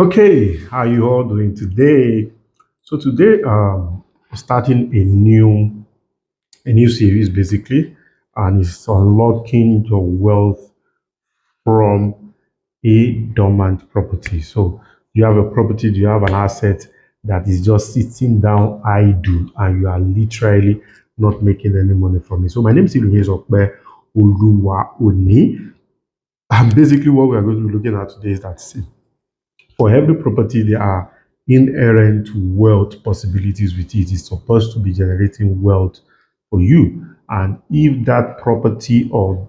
Okay, how you all doing today? So today, starting a new series basically, and it's unlocking your wealth from a dormant property. So you have a property, you have an asset that is just sitting down idle, and you are literally not making any money from it. So my name is Okpe Oluwa Oni, and basically what we are going to be looking at today is that for every property, there are inherent wealth possibilities with it. It's supposed to be generating wealth for you. And if that property or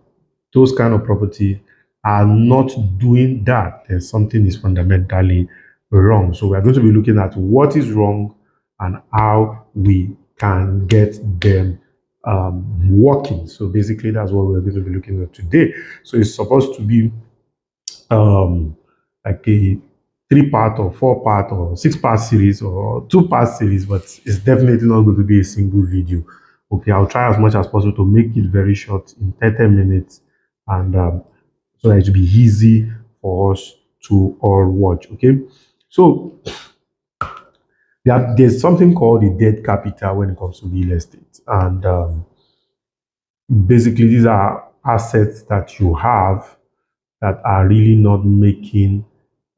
those kind of property are not doing that, then something is fundamentally wrong. So we're going to be looking at what is wrong and how we can get them working. So basically, that's what we're going to be looking at today. So it's supposed to be um, like a three-part or four-part or six-part series or two-part series, but it's definitely not going to be a single video. Okay, I'll try as much as possible to make it very short in 30 minutes, and so that it will be easy for us to all watch. Okay, so there's something called the debt capital when it comes to real estate, and basically these are assets that you have that are really not making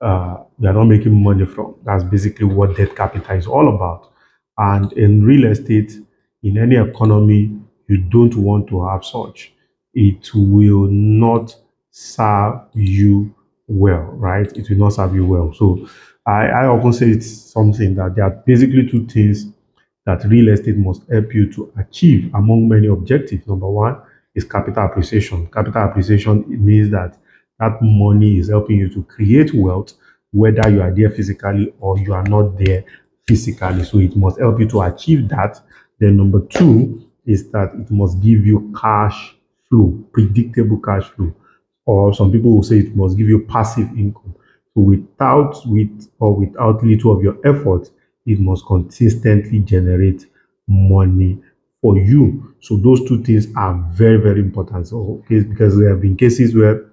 they're not making money from. That's basically what debt capital is all about. And in real estate, in any economy, you don't want to have such. It will not serve you well, right? It will not serve you well. So I often say it's something that there are basically two things that real estate must help you to achieve among many objectives. Number one is capital appreciation. Capital appreciation, it means that that money is helping you to create wealth, whether you are there physically or you are not there physically. So it must help you to achieve that. Then number two is that it must give you cash flow, predictable cash flow. Or some people will say it must give you passive income. So without little of your effort, it must consistently generate money for you. So those two things are very, very important. So okay, because there have been cases where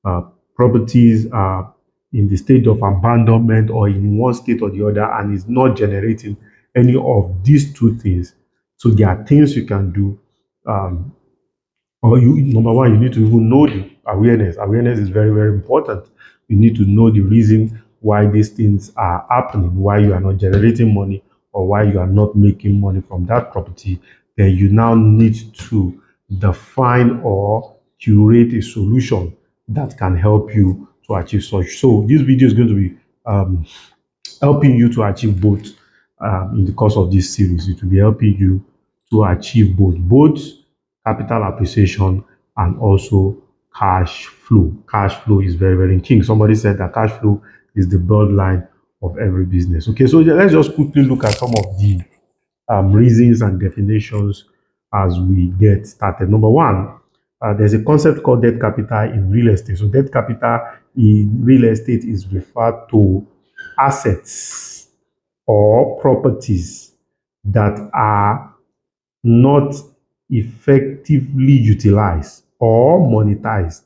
uh, properties are in the state of abandonment or in one state or the other and is not generating any of these two things. So there are things you can do. Um, or you number one, you need to even know the awareness. Awareness is very, very important. You need to know the reason why these things are happening, why you are not generating money or why you are not making money from that property. Then you now need to define or curate a solution that can help you to achieve such. So this video is going to be helping you to achieve both in the course of this series. It will be helping you to achieve both capital appreciation and also cash flow. Cash flow is very, very key. Somebody said that cash flow is the bloodline of every business. Okay, so let's just quickly look at some of the reasons and definitions as we get started. Number one, there's a concept called debt capital in real estate. So, debt capital in real estate is referred to assets or properties that are not effectively utilized or monetized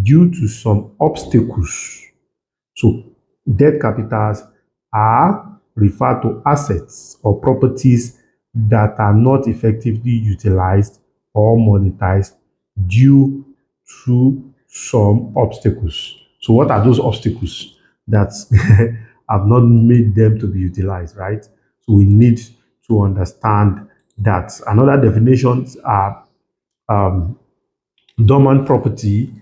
due to some obstacles. So debt capitals are referred to assets or properties that are not effectively utilized or monetized due to some obstacles. So what are those obstacles that have not made them to be utilized, right? So we need to understand that. Another definitions are um, dormant property.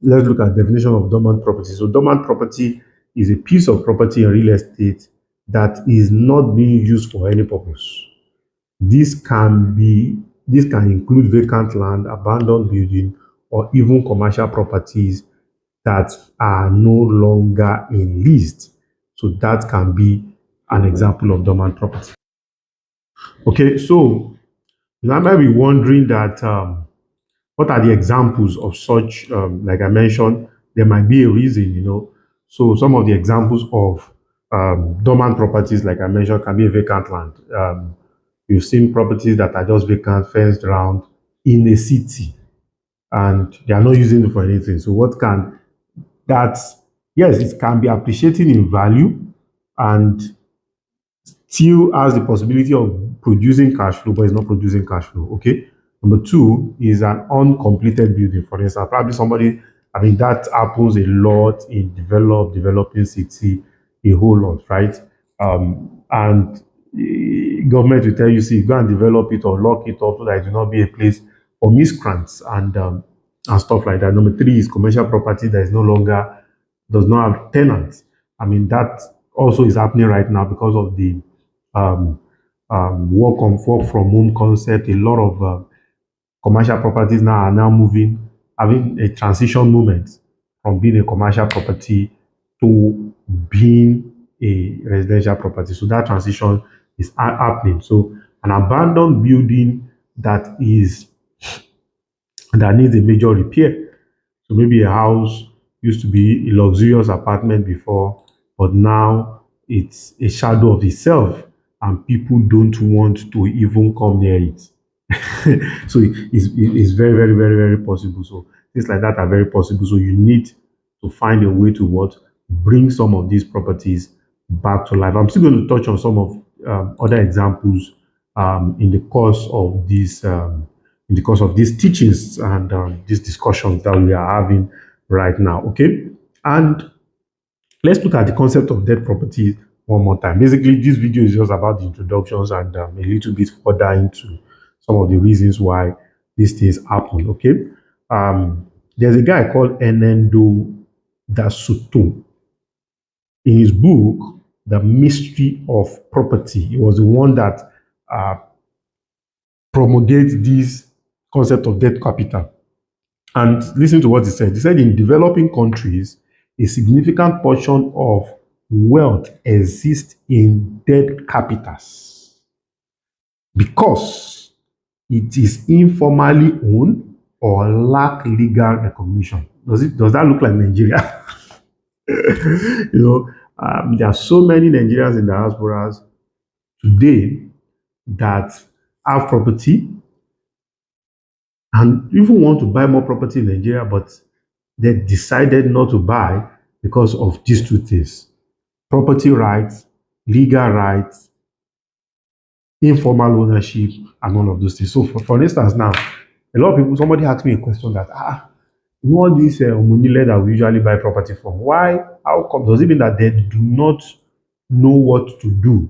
Let's look at the definition of dormant property. So dormant property is a piece of property in real estate that is not being used for any purpose. This can include vacant land, abandoned building, or even commercial properties that are no longer in leased. So that can be an example of dormant property. Okay, so you might be wondering that what are the examples of such? Like I mentioned, there might be a reason. So some of the examples of dormant properties, like I mentioned, can be a vacant land. You've seen properties that are just vacant, fenced around in a city, and they are not using it for anything. So what can that? Yes, it can be appreciating in value, and still has the possibility of producing cash flow, but it's not producing cash flow. Okay. Number two is an uncompleted building. For instance, probably somebody, I mean, that happens a lot in developing city, a whole lot, right? And government will tell you, see, go and develop it or lock it up so that it will not be a place for miscreants and stuff like that. Number three is commercial property that is no longer does not have tenants. I mean, that also is happening right now because of the um, work from home concept. A lot of commercial properties now are now moving, having a transition moment from being a commercial property to being a residential property. So that transition is happening. So an abandoned building that needs a major repair. So maybe a house used to be a luxurious apartment before, but now it's a shadow of itself, and people don't want to even come near it. So it's very, very, very, very possible. So things like that are very possible. So you need to find a way to what bring some of these properties back to life. I'm still going to touch on some of other examples in the course of these teachings and these discussions that we are having right now. Okay, and let's look at the concept of debt property one more time. Basically, this video is just about the introductions and a little bit further into some of the reasons why these things happen. Okay, there's a guy called Enendo Dasuto. In his book, The Mystery of Property, he was the one that uh, promulgates this concept of debt capital. And listen to what he said. He said in developing countries, a significant portion of wealth exists in debt capitals because it is informally owned or lack legal recognition. Does that look like Nigeria? There are so many Nigerians in the diasporas today that have property and even want to buy more property in Nigeria, but they decided not to buy because of these two things: property rights, legal rights, informal ownership, and all of those things. So, for instance, now, a lot of people, somebody asked me a question that, you know, all these Omunile that we usually buy property from, why, how come, does it mean that they do not know what to do?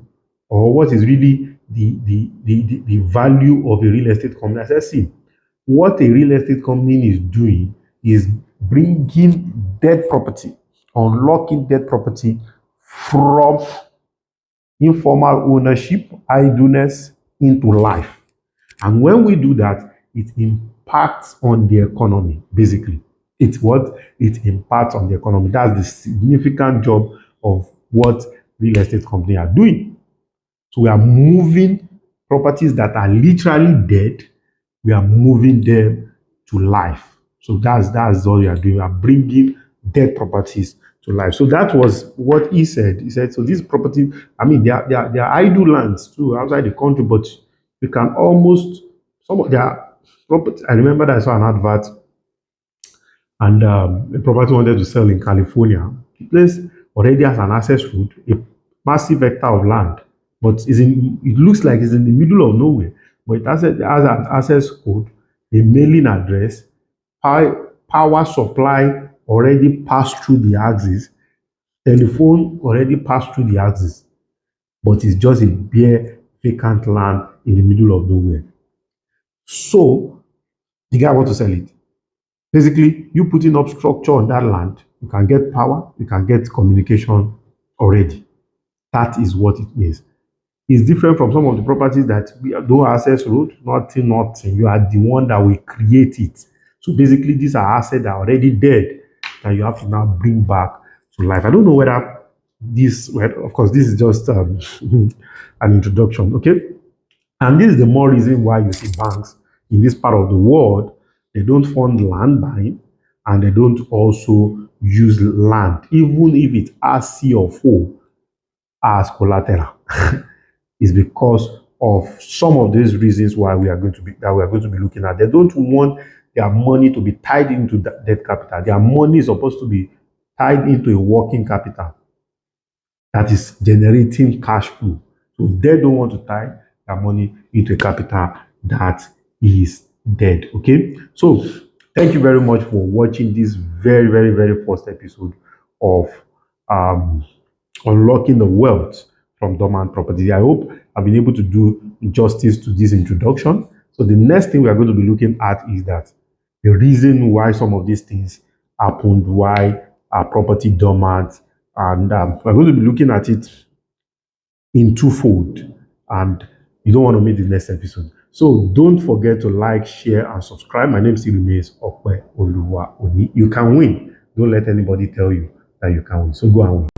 Or what is really the value of a real estate company? I said, see, what a real estate company is doing is bringing dead property, unlocking dead property from informal ownership, idleness into life. And when we do that, it impacts on the economy, basically. It's what it impacts on the economy. That's the significant job of what real estate companies are doing. So we are moving properties that are literally dead, we are moving them to life. So that's all we are doing. We are bringing dead properties to life. So that was what he said. He said, so these properties, I mean, they are idle lands too outside the country, but you can almost some of their property. I remember that I saw an advert and a property wanted to sell in California. The place already has an access road, a massive hectare of land, but it looks like it's in the middle of nowhere. But it has an access code, a mailing address, power supply already passed through the axis, telephone already passed through the axis, but it's just a bare vacant land in the middle of nowhere. So the guy wants to sell it. Basically, you putting up structure on that land, you can get power, you can get communication already. That is what it means. It's different from some of the properties that we don't access road, nothing, nothing. You are the one that will create it. So basically, these are assets that are already dead that you have to now bring back to life. I don't know whether well, of course, this is just an introduction, okay? And this is the more reason why you see banks in this part of the world, they don't fund land buying and they don't also use land, even if it has C of O as collateral. Is because of some of these reasons why we are going to be looking at. They don't want their money to be tied into debt capital. Their money is supposed to be tied into a working capital. that is generating cash flow. So they don't want to tie their money into a capital that is dead. Okay. So thank you very much for watching this very, very, very first episode of um, Unlocking the Wealth from Dormant Properties. I hope I've been able to do justice to this introduction. So the next thing we are going to be looking at is that the reason why some of these things happened, why are property dormant, and we're going to be looking at it in twofold. And you don't want to miss the next episode. So don't forget to like, share, and subscribe. My name still remains Okwe Oluwa Oni. You can win. Don't let anybody tell you that you can win. So go and win.